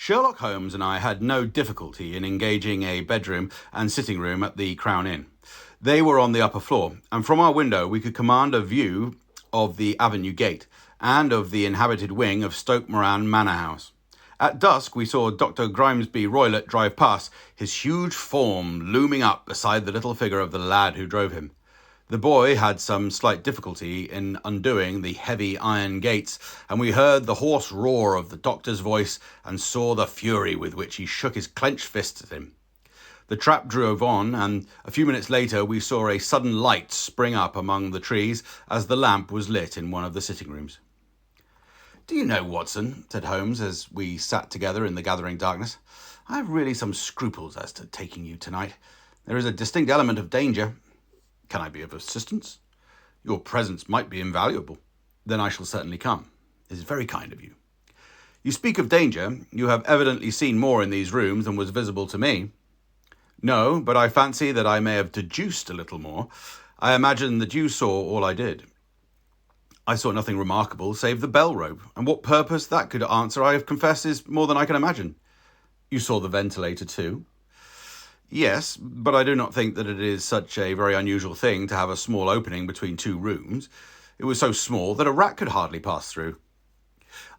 Sherlock Holmes and I had no difficulty in engaging a bedroom and sitting room at the Crown Inn. They were on the upper floor, and from our window we could command a view of the Avenue Gate and of the inhabited wing of Stoke Moran Manor House. At dusk we saw Dr. Grimesby Roylott drive past, his huge form looming up beside the little figure of the lad who drove him. The boy had some slight difficulty in undoing the heavy iron gates, and we heard the hoarse roar of the doctor's voice and saw the fury with which he shook his clenched fist at him. The trap drove on, and a few minutes later we saw a sudden light spring up among the trees as the lamp was lit in one of the sitting rooms. "Do you know, Watson," said Holmes as we sat together in the gathering darkness, "I have really some scruples as to taking you tonight. There is a distinct element of danger." "Can I be of assistance?" "Your presence might be invaluable." "Then I shall certainly come." "It is very kind of you." "You speak of danger. You have evidently seen more in these rooms than was visible to me." "No, but I fancy that I may have deduced a little more. I imagine that you saw all I did." "I saw nothing remarkable save the bell rope, and what purpose that could answer I confess is more than I can imagine." "You saw the ventilator too?" "Yes, but I do not think that it is such a very unusual thing to have a small opening between two rooms. It was so small that a rat could hardly pass through."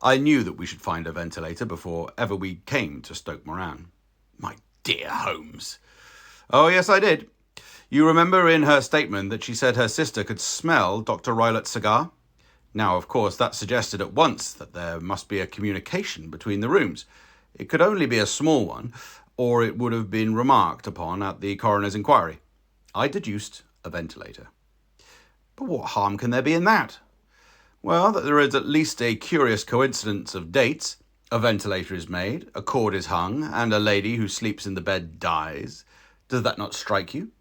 "I knew that we should find a ventilator before ever we came to Stoke Moran." "My dear Holmes." "Oh, yes, I did. You remember in her statement that she said her sister could smell Dr. Roylott's cigar? Now, of course, that suggested at once that there must be a communication between the rooms. It could only be a small one, or it would have been remarked upon at the coroner's inquiry. I deduced a ventilator." "But what harm can there be in that?" "Well, that there is at least a curious coincidence of dates. A ventilator is made, a cord is hung, and a lady who sleeps in the bed dies. Does that not strike you?"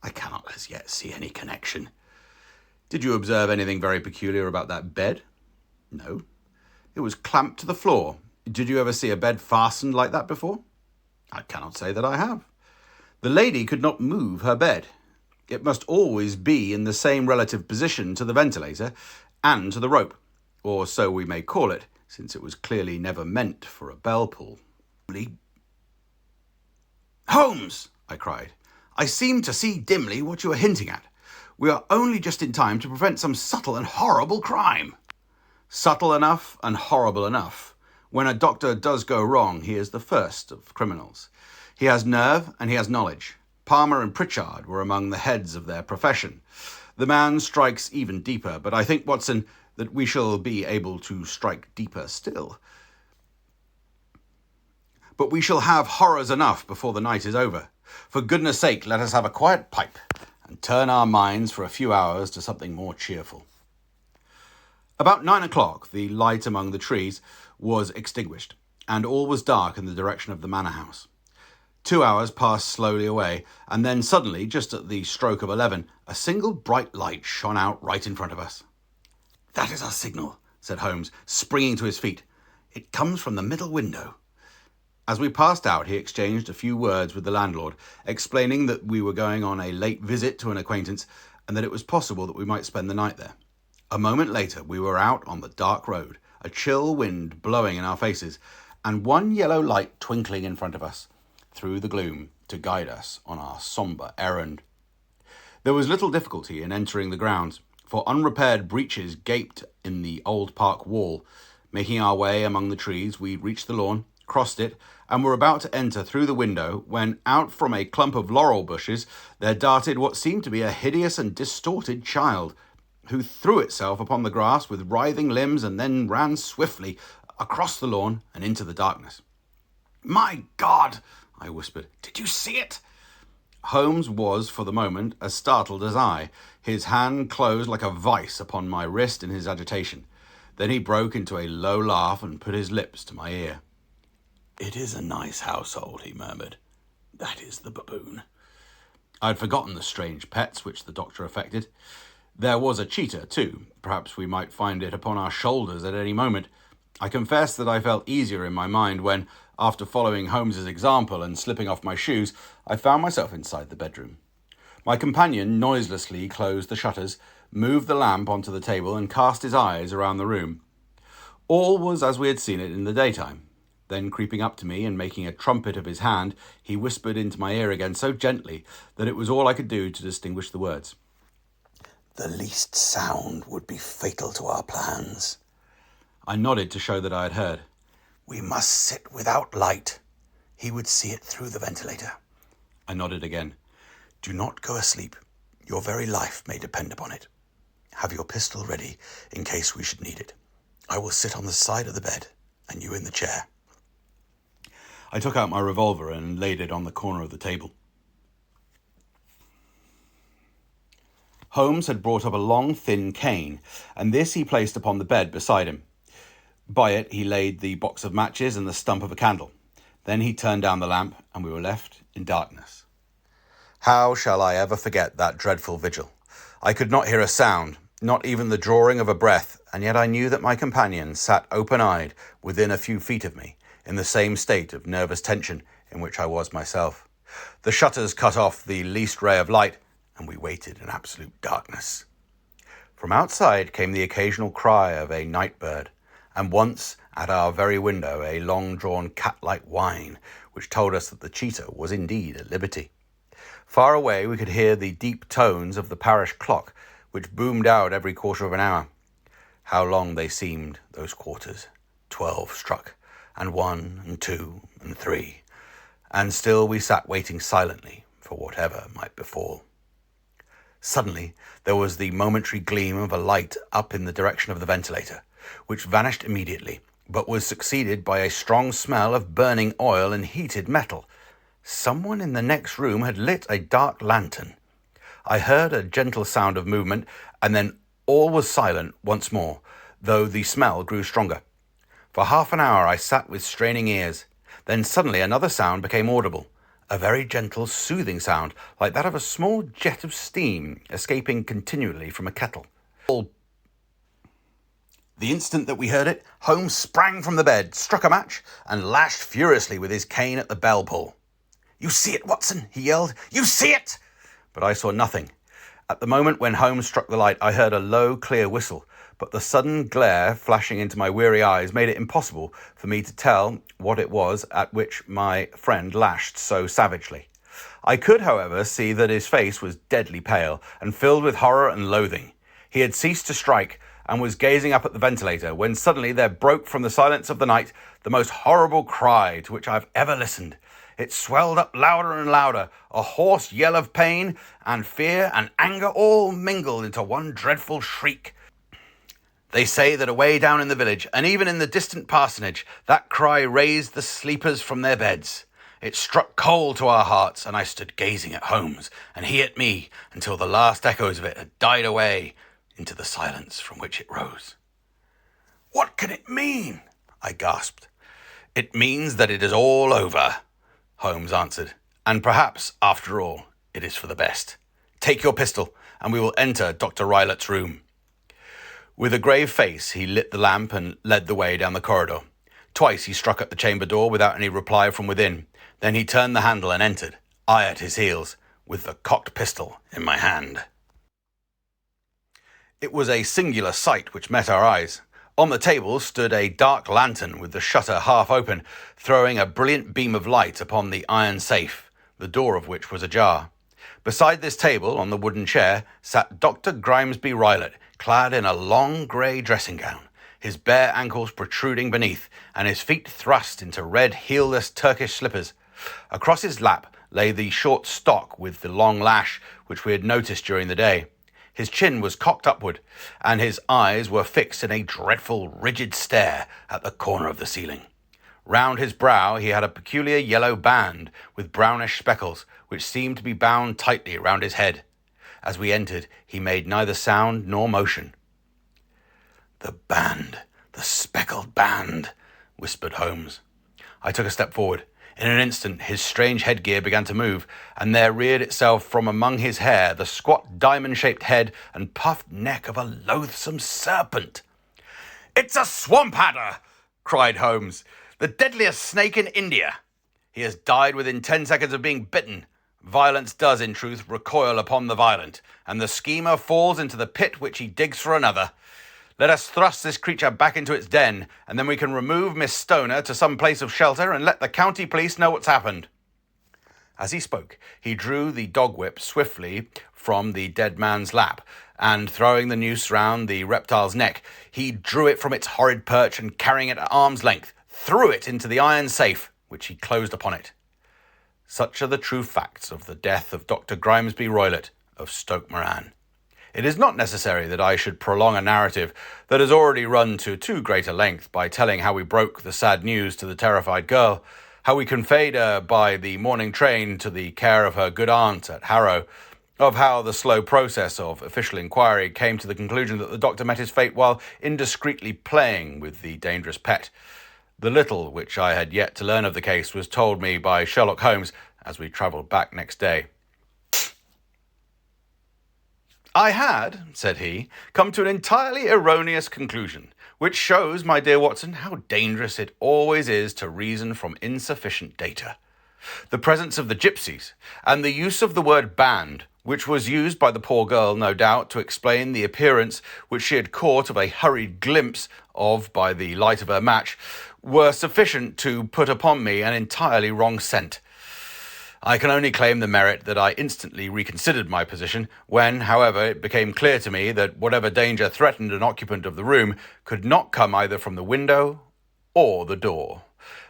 "I cannot as yet see any connection." "Did you observe anything very peculiar about that bed?" "No." "It was clamped to the floor. Did you ever see a bed fastened like that before?" "I cannot say that I have." "The lady could not move her bed. It must always be in the same relative position to the ventilator and to the rope, or so we may call it, since it was clearly never meant for a bell pull." "Holmes!" I cried. "I seem to see dimly what you are hinting at. We are only just in time to prevent some subtle and horrible crime." "Subtle enough and horrible enough. When a doctor does go wrong, he is the first of criminals. He has nerve and he has knowledge. Palmer and Pritchard were among the heads of their profession. The man strikes even deeper, but I think, Watson, that we shall be able to strike deeper still. But we shall have horrors enough before the night is over. For goodness' sake, let us have a quiet pipe and turn our minds for a few hours to something more cheerful." About 9 o'clock, the light among the trees was extinguished, and all was dark in the direction of the manor house. 2 hours passed slowly away, and then suddenly, just at the stroke of 11, a single bright light shone out right in front of us. "That is our signal," said Holmes, springing to his feet. "It comes from the middle window." As we passed out, he exchanged a few words with the landlord, explaining that we were going on a late visit to an acquaintance, and that it was possible that we might spend the night there. A moment later, we were out on the dark road, a chill wind blowing in our faces, and one yellow light twinkling in front of us through the gloom to guide us on our sombre errand. There was little difficulty in entering the grounds, for unrepaired breaches gaped in the old park wall. Making our way among the trees, we reached the lawn, crossed it, and were about to enter through the window when out from a clump of laurel bushes there darted what seemed to be a hideous and distorted child, who threw itself upon the grass with writhing limbs and then ran swiftly across the lawn and into the darkness. "My God!" I whispered. "Did you see it?" Holmes was, for the moment, as startled as I. His hand closed like a vice upon my wrist in his agitation. Then he broke into a low laugh and put his lips to my ear. "It is a nice household," he murmured. "That is the baboon." I had forgotten the strange pets which the doctor affected. There was a cheetah, too. Perhaps we might find it upon our shoulders at any moment. I confess that I felt easier in my mind when, after following Holmes's example and slipping off my shoes, I found myself inside the bedroom. My companion noiselessly closed the shutters, moved the lamp onto the table, and cast his eyes around the room. All was as we had seen it in the daytime. Then, creeping up to me and making a trumpet of his hand, he whispered into my ear again so gently that it was all I could do to distinguish the words. "The least sound would be fatal to our plans." I nodded to show that I had heard. "We must sit without light. He would see it through the ventilator." I nodded again. "Do not go asleep. Your very life may depend upon it. Have your pistol ready in case we should need it. I will sit on the side of the bed, and you in the chair." I took out my revolver and laid it on the corner of the table. Holmes had brought up a long, thin cane, and this he placed upon the bed beside him. By it he laid the box of matches and the stump of a candle. Then he turned down the lamp, and we were left in darkness. How shall I ever forget that dreadful vigil? I could not hear a sound, not even the drawing of a breath, and yet I knew that my companion sat open-eyed within a few feet of me, in the same state of nervous tension in which I was myself. The shutters cut off the least ray of light, and we waited in absolute darkness. From outside came the occasional cry of a night bird, and once, at our very window, a long-drawn cat-like whine, which told us that the cheetah was indeed at liberty. Far away we could hear the deep tones of the parish clock, which boomed out every quarter of an hour. How long they seemed, those quarters. 12 struck, and 1, and 2, and 3, and still we sat waiting silently for whatever might befall. Suddenly there was the momentary gleam of a light up in the direction of the ventilator, which vanished immediately, but was succeeded by a strong smell of burning oil and heated metal. Someone in the next room had lit a dark lantern. I heard a gentle sound of movement, and then all was silent once more, though the smell grew stronger. For half an hour I sat with straining ears. Then suddenly another sound became audible, a very gentle, soothing sound, like that of a small jet of steam escaping continually from a kettle. The instant that we heard it, Holmes sprang from the bed, struck a match, and lashed furiously with his cane at the bell pull. "You see it, Watson?" he yelled. "You see it?" But I saw nothing. At the moment when Holmes struck the light, I heard a low, clear whistle, but the sudden glare flashing into my weary eyes made it impossible for me to tell what it was at which my friend lashed so savagely. I could, however, see that his face was deadly pale and filled with horror and loathing. He had ceased to strike and was gazing up at the ventilator when suddenly there broke from the silence of the night the most horrible cry to which I have ever listened. It swelled up louder and louder, a hoarse yell of pain and fear and anger all mingled into one dreadful shriek. They say that away down in the village, and even in the distant parsonage, that cry raised the sleepers from their beds. It struck cold to our hearts, and I stood gazing at Holmes, and he at me, until the last echoes of it had died away into the silence from which it rose. "What can it mean?" I gasped. "It means that it is all over," Holmes answered, "and perhaps, after all, it is for the best. Take your pistol, and we will enter Dr. Rylett's room." With a grave face, he lit the lamp and led the way down the corridor. Twice he struck at the chamber door without any reply from within. Then he turned the handle and entered, I at his heels, with the cocked pistol in my hand. It was a singular sight which met our eyes. On the table stood a dark lantern with the shutter half open, throwing a brilliant beam of light upon the iron safe, the door of which was ajar. Beside this table, on the wooden chair, sat Dr. Grimesby Rylett, clad in a long grey dressing gown, his bare ankles protruding beneath, and his feet thrust into red heelless Turkish slippers. Across his lap lay the short stock with the long lash which we had noticed during the day. His chin was cocked upward, and his eyes were fixed in a dreadful, rigid stare at the corner of the ceiling. Round his brow he had a peculiar yellow band with brownish speckles, which seemed to be bound tightly round his head. As we entered, he made neither sound nor motion. "The band, the speckled band," whispered Holmes. I took a step forward. In an instant, his strange headgear began to move, and there reared itself from among his hair the squat diamond-shaped head and puffed neck of a loathsome serpent. "It's a swamp adder!" cried Holmes. "The deadliest snake in India. He has died within 10 seconds of being bitten. Violence does, in truth, recoil upon the violent, and the schemer falls into the pit which he digs for another. Let us thrust this creature back into its den, and then we can remove Miss Stoner to some place of shelter and let the county police know what's happened." As he spoke, he drew the dog whip swiftly from the dead man's lap, and throwing the noose round the reptile's neck, he drew it from its horrid perch and, carrying it at arm's length, threw it into the iron safe, which he closed upon it. Such are the true facts of the death of Dr. Grimesby Roylott of Stoke Moran. It is not necessary that I should prolong a narrative that has already run to too great a length by telling how we broke the sad news to the terrified girl, how we conveyed her by the morning train to the care of her good aunt at Harrow, of how the slow process of official inquiry came to the conclusion that the doctor met his fate while indiscreetly playing with the dangerous pet. The little which I had yet to learn of the case was told me by Sherlock Holmes as we travelled back next day. "I had," said he, "come to an entirely erroneous conclusion, which shows, my dear Watson, how dangerous it always is to reason from insufficient data. The presence of the gipsies, and the use of the word band, which was used by the poor girl, no doubt, to explain the appearance which she had caught of a hurried glimpse of by the light of her match, were sufficient to put upon me an entirely wrong scent. I can only claim the merit that I instantly reconsidered my position when, however, it became clear to me that whatever danger threatened an occupant of the room could not come either from the window or the door.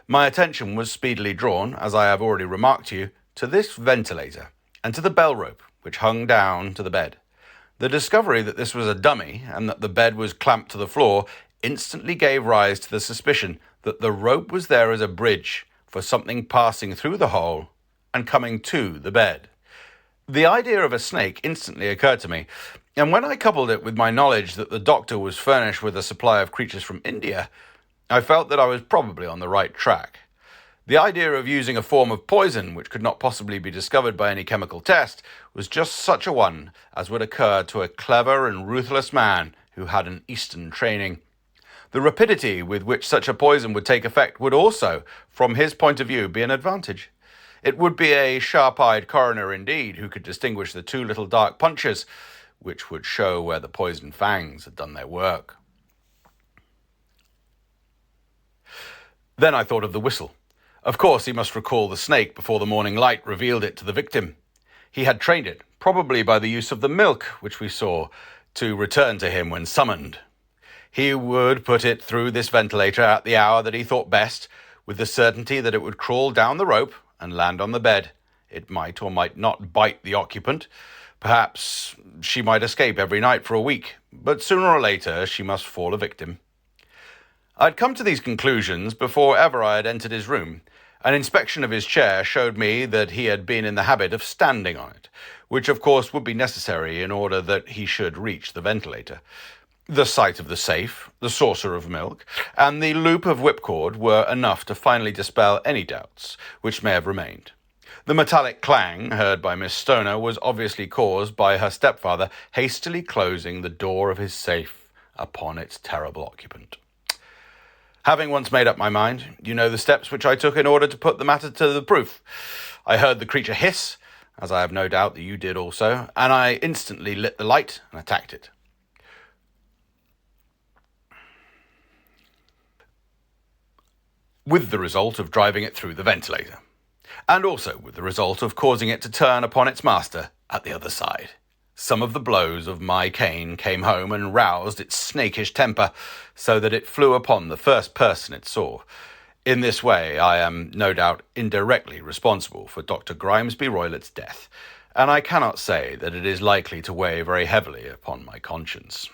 My attention was speedily drawn, as I have already remarked to you, to this ventilator and to the bell rope which hung down to the bed. The discovery that this was a dummy and that the bed was clamped to the floor instantly gave rise to the suspicion that the rope was there as a bridge for something passing through the hole and coming to the bed. The idea of a snake instantly occurred to me, and when I coupled it with my knowledge that the doctor was furnished with a supply of creatures from India, I felt that I was probably on the right track. The idea of using a form of poison which could not possibly be discovered by any chemical test was just such a one as would occur to a clever and ruthless man who had an Eastern training. The rapidity with which such a poison would take effect would also, from his point of view, be an advantage. It would be a sharp-eyed coroner indeed who could distinguish the two little dark punches, which would show where the poisoned fangs had done their work. Then I thought of the whistle. Of course, he must recall the snake before the morning light revealed it to the victim. He had trained it, probably by the use of the milk which we saw, to return to him when summoned. He would put it through this ventilator at the hour that he thought best, with the certainty that it would crawl down the rope and land on the bed. It might or might not bite the occupant. Perhaps she might escape every night for a week, but sooner or later she must fall a victim. I'd come to these conclusions before ever I had entered his room. An inspection of his chair showed me that he had been in the habit of standing on it, which of course would be necessary in order that he should reach the ventilator. The sight of the safe, the saucer of milk, and the loop of whipcord were enough to finally dispel any doubts which may have remained. The metallic clang heard by Miss Stoner was obviously caused by her stepfather hastily closing the door of his safe upon its terrible occupant. Having once made up my mind, you know the steps which I took in order to put the matter to the proof. I heard the creature hiss, as I have no doubt that you did also, and I instantly lit the light and attacked it. With the result of driving it through the ventilator, and also with the result of causing it to turn upon its master at the other side. Some of the blows of my cane came home and roused its snakish temper, so that it flew upon the first person it saw. In this way I am no doubt indirectly responsible for Dr. Grimesby Roylott's death, and I cannot say that it is likely to weigh very heavily upon my conscience.